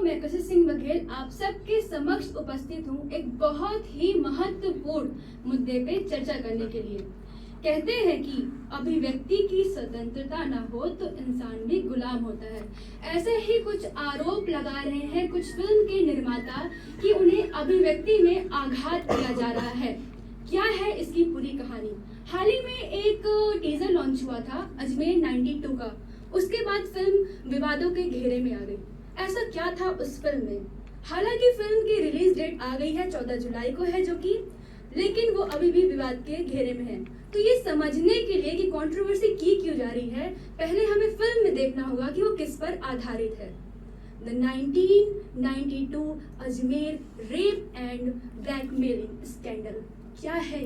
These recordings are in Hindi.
मैं कशिश सिंह बघेल आप सबके समक्ष उपस्थित हूँ एक बहुत ही महत्वपूर्ण मुद्दे पे चर्चा करने के लिए। कहते हैं कि अभिव्यक्ति की स्वतंत्रता न हो तो इंसान भी गुलाम होता है। ऐसे ही कुछ आरोप लगा रहे हैं कुछ फिल्म के निर्माता कि उन्हें अभिव्यक्ति में आघात दिया जा रहा है। क्या है इसकी पूरी कहानी? हाल ही में एक टीजर लॉन्च हुआ था अजमेर 92 का। उसके बाद फिल्म विवादों के घेरे में आ गई। ऐसा क्या था उस फिल्म में? हालांकि फिल्म की रिलीज डेट आ गई है 14 जुलाई को है, जो कि लेकिन वो अभी भी विवाद के घेरे में है। तो ये समझने के लिए कि कंट्रोवर्सी की क्यों जा रही है, पहले हमें फिल्म में देखना होगा कि वो किस पर आधारित है। The 1992 Ajmer rape and blackmailing scandal. क्या है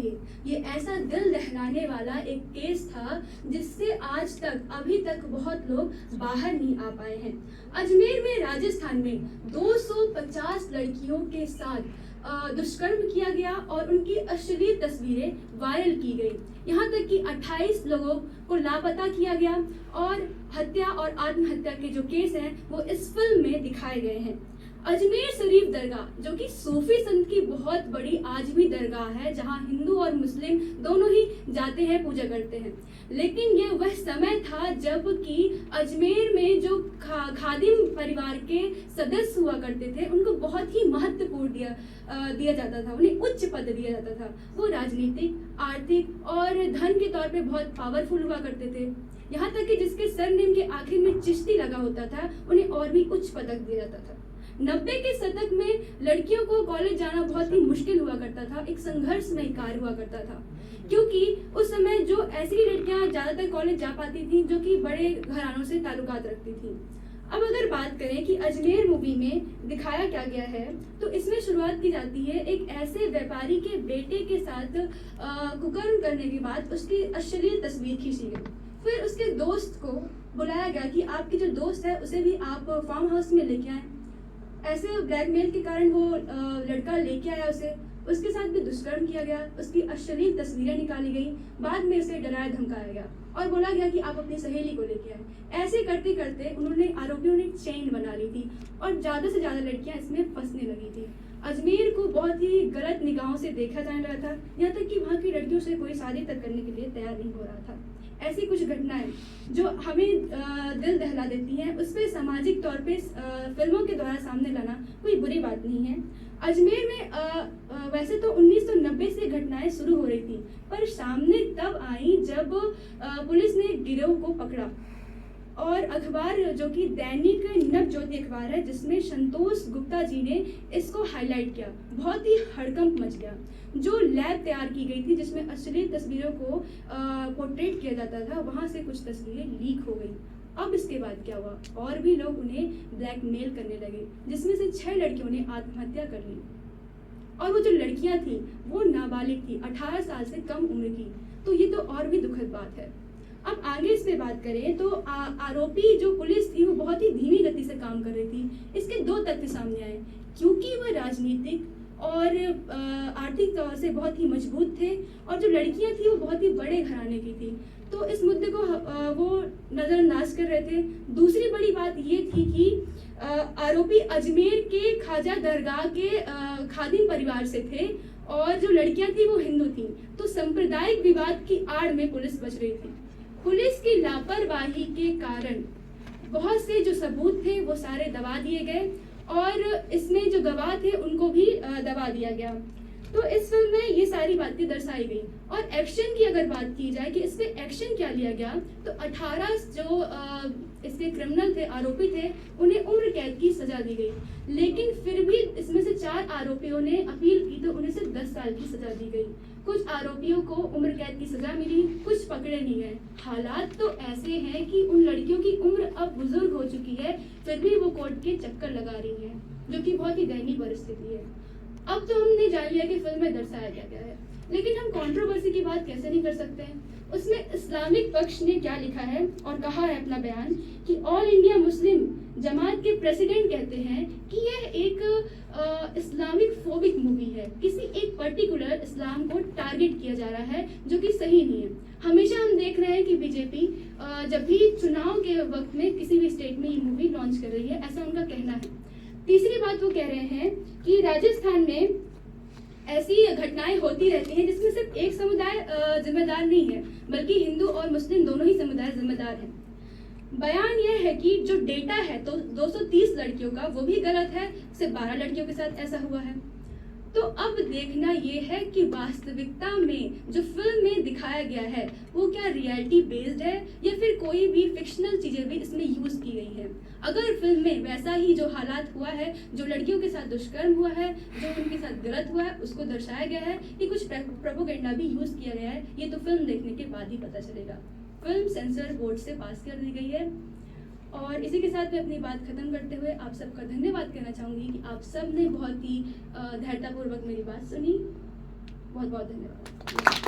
ये ऐसा दिल दहलाने वाला एक केस था जिससे आज तक अभी तक बहुत लोग बाहर नहीं आ पाए हैं। अजमेर में राजस्थान में 250 लड़कियों के साथ दुष्कर्म किया गया और उनकी अश्लील तस्वीरें वायरल की गई। यहाँ तक कि 28 लोगों को लापता किया गया और हत्या और आत्महत्या के जो केस हैं वो इस फिल्म में दिखाए गए हैं। अजमेर शरीफ दरगाह जो कि सूफी संत की बहुत बड़ी आज भी दरगाह है, जहां हिंदू और मुस्लिम दोनों ही जाते हैं, पूजा करते हैं। लेकिन ये वह समय था जब कि अजमेर में जो खादिम परिवार के सदस्य हुआ करते थे उनको बहुत ही महत्वपूर्ण दिया जाता था, उन्हें उच्च पद दिया जाता था। वो राजनीतिक, आर्थिक और धन के तौर पे बहुत पावरफुल हुआ करते थे। यहाँ तक कि जिसके सरनेम के आखिर में चिश्ती लगा होता था उन्हें और भी उच्च पदक दिया जाता था। 90 के शतक में लड़कियों को कॉलेज जाना बहुत ही मुश्किल हुआ करता था, एक संघर्षमय कार्य हुआ करता था, क्योंकि उस समय जो ऐसी लड़कियां ज्यादातर कॉलेज जा पाती थी जो कि बड़े घरानों से ताल्लुकात रखती थी। अब अगर बात करें कि अजमेर मूवी में दिखाया क्या गया है, तो इसमें शुरुआत की जाती है एक ऐसे व्यापारी के बेटे के साथ कुकर्म करने के बाद उसकी अश्लील तस्वीर खींची गई। फिर उसके दोस्त को बुलाया गया कि आपकी जो दोस्त है उसे भी आप फार्म हाउस में लेके आए। ऐसे ब्लैकमेल के कारण वो लड़का लेके आया उसे, उसके साथ भी दुष्कर्म किया गया, उसकी अश्लील तस्वीरें निकाली गई, बाद में उसे डराया धमकाया गया और बोला गया कि आप अपनी सहेली को लेके आए। ऐसे करते करते आरोपियों ने चेन बना ली थी और ज्यादा से ज्यादा लड़कियां इसमें फंसने लगी थी। अजमेर को बहुत ही गलत निगाहों से देखा जाने लगा था, यहाँ तक कि वहाँ की लड़कियों से कोई शादी तक करने के लिए तैयार नहीं हो रहा था। ऐसी कुछ घटनाएं जो हमें दिल दहला देती हैं, उस पर सामाजिक तौर पे फिल्मों के द्वारा सामने लाना कोई बुरी बात नहीं है। अजमेर में वैसे तो 1990 से घटनाएं शुरू हो रही थी, पर सामने तब आई जब पुलिस ने गिरोह को पकड़ा और अखबार जो कि दैनिक नवज्योति अखबार है जिसमें संतोष गुप्ता जी ने इसको हाईलाइट किया, बहुत ही हड़कंप मच गया। जो लैब तैयार की गई थी जिसमें अश्लील तस्वीरों को पोर्ट्रेट किया जाता था, वहां से कुछ तस्वीरें लीक हो गई। अब इसके बाद क्या हुआ, और भी लोग उन्हें ब्लैकमेल करने लगे, जिसमें से 6 लड़कियों ने आत्महत्या कर ली और वो जो लड़कियां थी वो नाबालिग थी, 18 साल से कम उम्र की। तो ये तो और भी दुखद बात है। अब आगे इस पे बात करें तो आरोपी जो पुलिस थी वो बहुत ही धीमी गति से काम कर रही थी। इसके 2 तथ्य सामने आए, क्योंकि वह राजनीतिक और आर्थिक तौर से बहुत ही मजबूत थे और जो लड़कियां थी वो बहुत ही बड़े घराने की थी, तो इस मुद्दे को वो नजरअंदाज कर रहे थे। दूसरी बड़ी बात ये थी कि आरोपी अजमेर के ख्वाजा दरगाह के खादिम परिवार से थे और जो लड़कियां थी वो हिंदू थी, तो सांप्रदायिक विवाद की आड़ में पुलिस बच रही थी। पुलिस की लापरवाही के कारण बहुत से जो सबूत थे वो सारे दबा दिए गए और इसमें जो गवाह थे उनको भी दबा दिया गया। तो इस फिल्म में ये सारी बातें दर्शाई गई। और एक्शन की अगर बात की जाए कि इस पे एक्शन क्या लिया गया, तो 18 जो इसके क्रिमिनल थे, आरोपी थे, उन्हें उम्र कैद की सजा दी गई। लेकिन फिर भी इसमें से 4 आरोपियों ने अपील की तो उन्हें सिर्फ 10 साल की सजा दी गई। कुछ आरोपियों को उम्र कैद की सजा मिली, कुछ पकड़े नहीं गए। हालात तो ऐसे हैं कि उन लड़कियों की उम्र अब बुजुर्ग हो चुकी है, फिर भी वो कोर्ट के चक्कर लगा रही है, जो कि बहुत ही दयनीय परिस्थिति है। अब तो हमने जान लिया कि फिल्म में दर्शाया क्या है, लेकिन हम कंट्रोवर्सी की बात कैसे नहीं कर सकते हैं। उसमें इस्लामिक पक्ष ने क्या लिखा है और कहा है अपना बयान कि ऑल इंडिया मुस्लिम जमात के प्रेसिडेंट कहते हैं कि यह एक इस्लामिक फोबिक मूवी है, किसी एक पर्टिकुलर इस्लाम को टारगेट किया जा रहा है, जो कि सही नहीं है। हमेशा हम देख रहे हैं कि बीजेपी जब भी चुनाव के वक्त में किसी भी स्टेट में ये मूवी लॉन्च कर रही है, ऐसा उनका कहना है। तीसरी बात वो कह रहे हैं कि राजस्थान में ऐसी घटनाएं होती रहती हैं जिसमें सिर्फ एक समुदाय जिम्मेदार नहीं है, बल्कि हिंदू और मुस्लिम दोनों ही समुदाय जिम्मेदार हैं। बयान यह है कि जो डेटा है तो 230 लड़कियों का वो भी गलत है, सिर्फ 12 लड़कियों के साथ ऐसा हुआ है। तो अब देखना ये है कि वास्तविकता में जो फिल्म में दिखाया गया है वो क्या रियलिटी बेस्ड है या फिर कोई भी फिक्शनल चीजें भी इसमें यूज की गई है। अगर फिल्म में वैसा ही जो हालात हुआ है, जो लड़कियों के साथ दुष्कर्म हुआ है, जो उनके साथ गलत हुआ है, उसको दर्शाया गया है कि कुछ प्रोपेगेंडा भी यूज किया गया है, ये तो फिल्म देखने के बाद ही पता चलेगा। फिल्म सेंसर बोर्ड से पास कर दी गई है। और इसी के साथ मैं अपनी बात खत्म करते हुए आप सबका धन्यवाद कहना चाहूँगी कि आप सब ने बहुत ही धैर्यतापूर्वक मेरी बात सुनी। बहुत बहुत धन्यवाद।